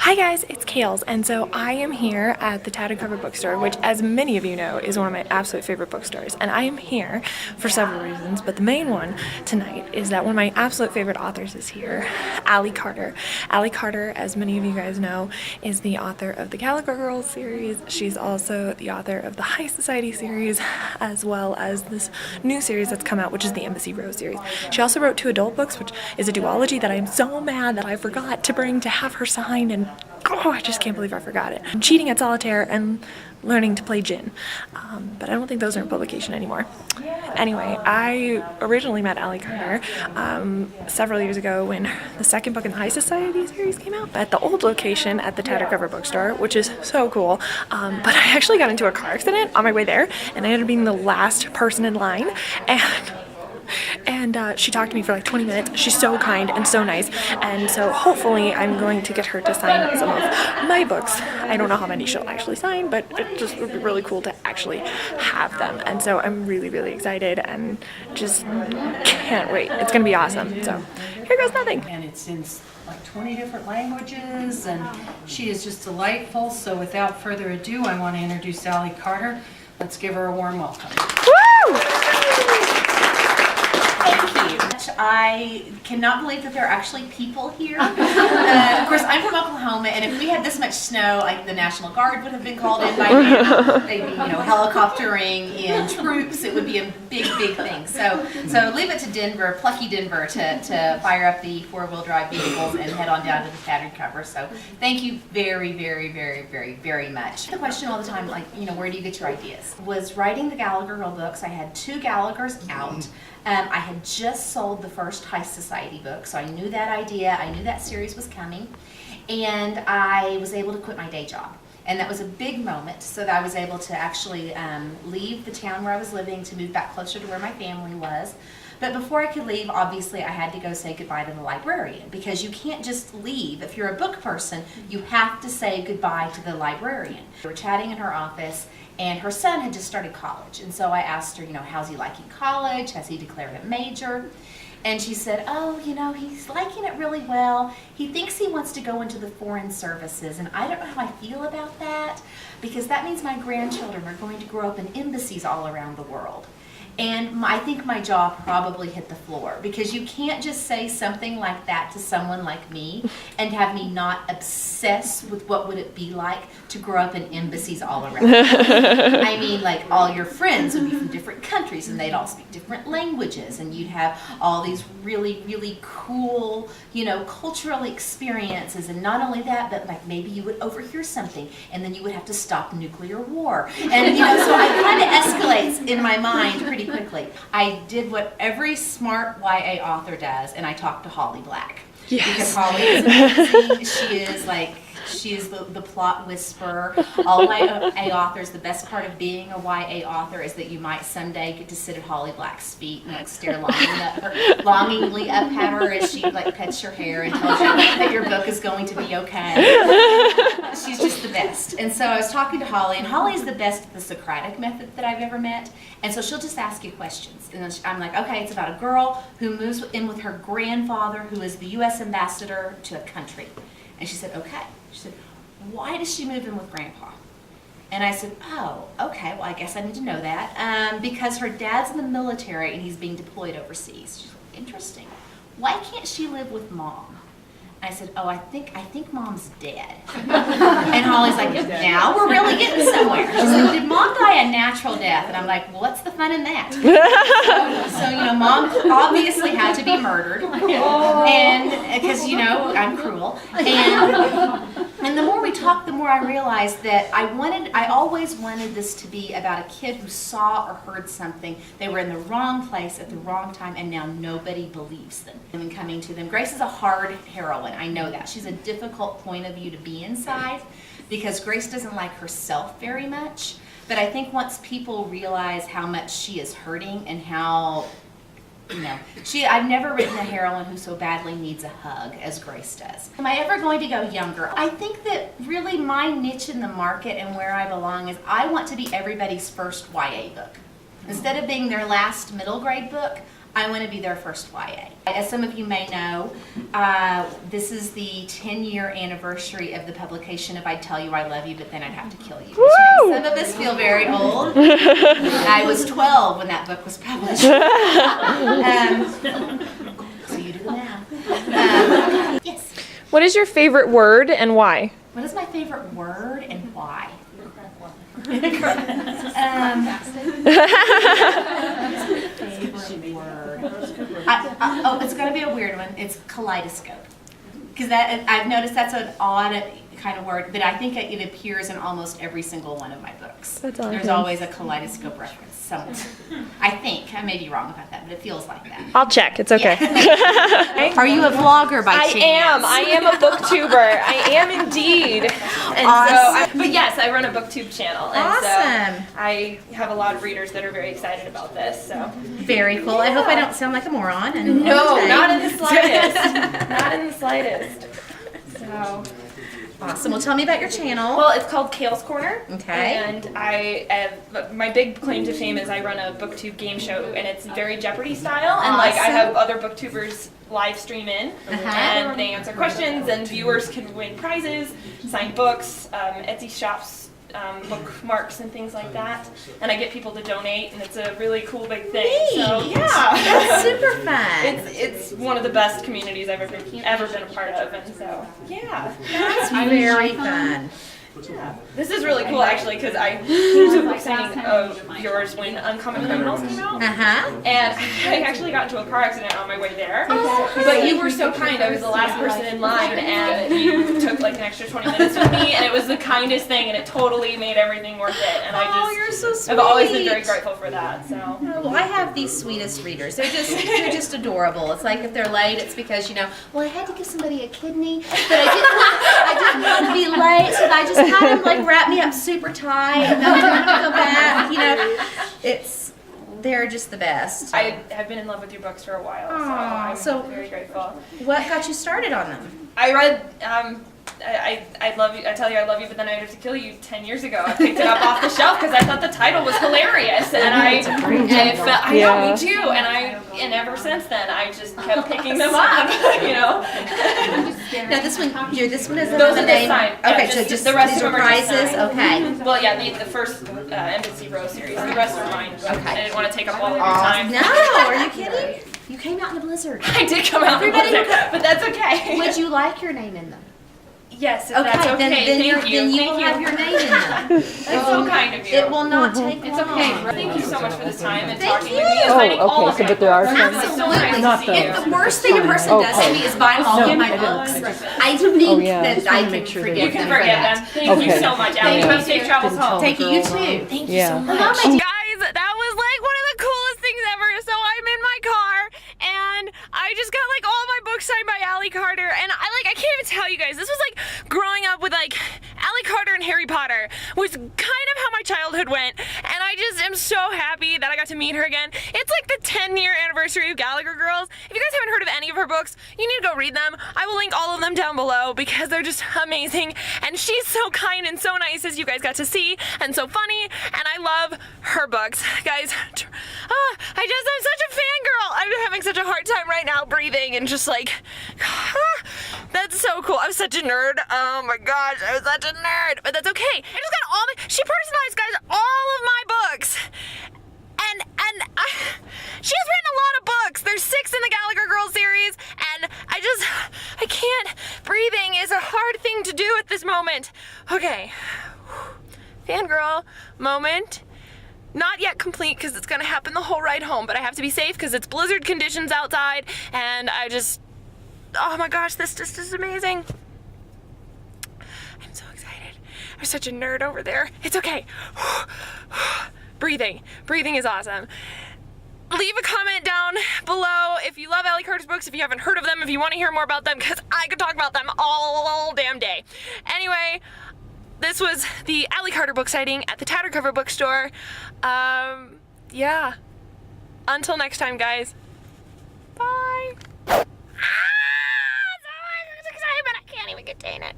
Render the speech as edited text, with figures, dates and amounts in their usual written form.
Hi guys, it's Kales, and so I am here at the Tattered Cover Bookstore, which, as many of you know, is one of my absolute favorite bookstores. And I am here for several reasons, but the main one tonight is that one of my absolute favorite authors is here, Allie Carter. Allie Carter, as many of you guys know, is the author of the Gallagher Girls series. She's also the author of the Heist Society series, as well as this new series that's come out, which is the Embassy Rose series. She also wrote 2 adult books, which is a duology that I am so mad that I forgot to bring to have her sign, and oh, I just can't believe I forgot it. I'm cheating at solitaire and learning to play gin, but I don't think those are in publication anymore. Anyway, I originally met Allie Korner several years ago when the second book in the Heist Society series came out at the old location at the Tattered Cover Bookstore, which is so cool. But I actually got into a car accident on my way there, and I ended up being the last person in line, and she talked to me for like 20 minutes. She's so kind and so nice, and so hopefully I'm going to get her to sign some of my books. I don't know how many she'll actually sign, but it just would be really cool to actually have them, and so I'm really excited and just can't wait. It's gonna be awesome. So here goes nothing. And it's in like 20 different languages, and she is just delightful. So without further ado, I want to introduce Allie Carter. Let's give her a warm welcome. Woo! Thank you. I cannot believe that there are actually people here. Of course, I'm from Oklahoma, and if we had this much snow, like the National Guard would have been called in by now. They'd be, helicoptering in troops. It would be a big thing. So leave it to Denver, plucky Denver, to fire up the 4-wheel drive vehicles and head on down to the Tattered Cover. So thank you very much. The question all the time, like, where do you get your ideas? Was writing the Gallagher Girl books. I had 2 Gallaghers out. I had just sold the first Heist Society book, so I knew that idea, I knew that series was coming, and I was able to quit my day job. And that was a big moment, so that I was able to actually leave the town where I was living to move back closer to where my family was. But before I could leave, obviously I had to go say goodbye to the librarian, because you can't just leave. If you're a book person, you have to say goodbye to the librarian. We were chatting in her office, and her son had just started college. And so I asked her, how's he liking college? Has he declared a major? And she said, oh, he's liking it really well. He thinks he wants to go into the foreign services, and I don't know how I feel about that, because that means my grandchildren are going to grow up in embassies all around the world. And I think my jaw probably hit the floor, because you can't just say something like that to someone like me and have me not obsess with what would it be like to grow up in embassies all around. I mean, like, all your friends would be from different countries, and they'd all speak different languages, and you'd have all these really cool, cultural experiences. And not only that, but like maybe you would overhear something, and then you would have to stop nuclear war. And so it kind of escalates in my mind pretty quickly. I did what every smart YA author does, and I talked to Holly Black. Yes. Because Holly is amazing. She is the plot whisperer. All YA authors, the best part of being a YA author is that you might someday get to sit at Holly Black's feet and stare longingly up at her as she pets your hair and tells you that your book is going to be okay. She's just the best. And so I was talking to Holly, and Holly is the best at the Socratic method that I've ever met. And so she'll just ask you questions. And then I'm like, okay, it's about a girl who moves in with her grandfather, who is the U.S. ambassador to a country. And she said, okay. She said, why does she move in with Grandpa? And I said, oh, okay, well, I guess I need to know that. Because her dad's in the military and he's being deployed overseas. She's like, interesting. Why can't she live with Mom? I said, oh, I think Mom's dead. And Holly's like, now we're really getting somewhere. She's like, did Mom die a natural death? And I'm like, well, what's the fun in that? So Mom obviously had to be murdered. And because, I'm cruel. And the more we talked, the more I realized that I always wanted this to be about a kid who saw or heard something. They were in the wrong place at the wrong time, and now nobody believes them. And coming to them. Grace is a hard heroine. I know that. She's a difficult point of view to be inside, because Grace doesn't like herself very much. But I think once people realize how much she is hurting and how I've never written a heroine who so badly needs a hug as Grace does. Am I ever going to go younger? I think that really my niche in the market and where I belong is I want to be everybody's first YA book. Instead of being their last middle grade book, I want to be their first YA. As some of you may know, this is the 10-year anniversary of the publication of I'd Tell You I Love You, but Then I'd Have to Kill You. Which makes some of us feel very old. I was 12 when that book was published. So you do the math. Yes. What is your favorite word and why? What is my favorite word and why? Favorite word. Oh, it's going to be a weird one. It's kaleidoscope. Because I've noticed that's an odd kind of word, but I think it appears in almost every single one of my books. That's awesome. There's always a kaleidoscope reference somewhere. I think. I may be wrong about that, but it feels like that. I'll check. It's okay. Are you a vlogger by chance? I am a booktuber. I am indeed. And Awesome. but yes, I run a booktube channel. And Awesome. so I have a lot of readers that are very excited about this. So Very cool. I hope I don't sound like a moron. And no, not in the slightest. Not in the slightest. So Awesome. Well, tell me about your channel. well, it's called KalesKorner. Okay. And my big claim to fame is I run a booktube game show, and it's very Jeopardy style. And like I Awesome. have other booktubers live stream in, Uh-huh. and they answer questions, and viewers can win prizes, signed books, Etsy shops, bookmarks, and things like that. And I get people to donate, and it's a really cool big thing. So Neat. yeah, That's super fun. it's one of the best communities I've ever been a part of, and so yeah. That's very fun. This is really cool actually, because I came to a book signing of yours when Uncommon Criminals came out. Uh-huh. And I actually got into a car accident on my way there. But you were so kind. I was the last person in line, and you took like an extra 20 minutes with me, and it was the kindest thing, and it totally made everything worth it. And You're so sweet. I've always been very grateful for that. So Oh, well, I have the sweetest readers. They're just adorable. It's like if they're late, it's because well, I had to give somebody a kidney, but I didn't want to be late, so I just had them like wrap me up super tight and then go back. They're just the best. I have been in love with your books for a while, Aw, so I'm so- very grateful. What got you started on them? I read I love you. I tell you I love you, but then I have to kill you 10 years ago. I picked it up off the shelf because I thought the title was hilarious, and I know, me too. And ever since then, I just kept picking them up. Now this one is Those the are name. this time. Yeah, Okay, so just the rest these of are them are just prizes. mine. Okay. Well, yeah, the first Embassy Row series. The rest are mine. Okay. I didn't want to take up all of your time. No, are you kidding? You came out in a blizzard. I did come out in Everybody blizzard, but that's okay. Would you like your name in them? Yes, if that's okay. then Thank you. you Thank will you. have your name in them. That's so kind of you. It will not take It's long. okay. Thank you so much for this time and Thank talking you. with me and signing all of but there are some. It's so nice to Not see the- you. The worst thing a person does to me is buy all of my books. I think yeah. that Just I wanna can make sure forgive that You can them for forget that. them. Thank you Okay. so much, Allie. Yeah. Have safe travels home. Thank you, you too. Thank you Yeah. so much. Guys, that was like one of the coolest things ever. So I'm in my car, and I just got like all my books signed by Allie Carter, and I can't even tell you guys. This was like growing up with like Allie Carter and Harry Potter was kind of how my childhood went, and I just am so happy that I got to meet her again. It's like the 10-year anniversary of Gallagher Girls. If you guys haven't heard of any of her books, you need to go read them. I will link all of them down below because they're just amazing, and she's so kind and so nice, as you guys got to see, and so funny, and I love her books. Guys, I'm such a fangirl. I'm having such a hard time right now breathing and just like, that's so cool. I'm such a nerd. Oh my gosh, I'm such a nerd. But that's okay. I just got she personalized, guys, all of my books. And she has written a lot of books. There's 6 in the Gallagher Girls series, and I can't. Breathing is a hard thing to do at this moment. Okay. Fangirl moment. Not yet complete because it's gonna happen the whole ride home, but I have to be safe because it's blizzard conditions outside, and oh my gosh, this just is amazing. I'm so excited. I'm such a nerd over there. It's okay. Breathing is awesome. Leave a comment down below if you love Allie Carter's books, if you haven't heard of them, if you want to hear more about them, because I could talk about them all damn day. Anyway, this was the Allie Carter book sighting at the Tattercover bookstore. Yeah. Until next time, guys. Bye. So excited, but I can't even contain it.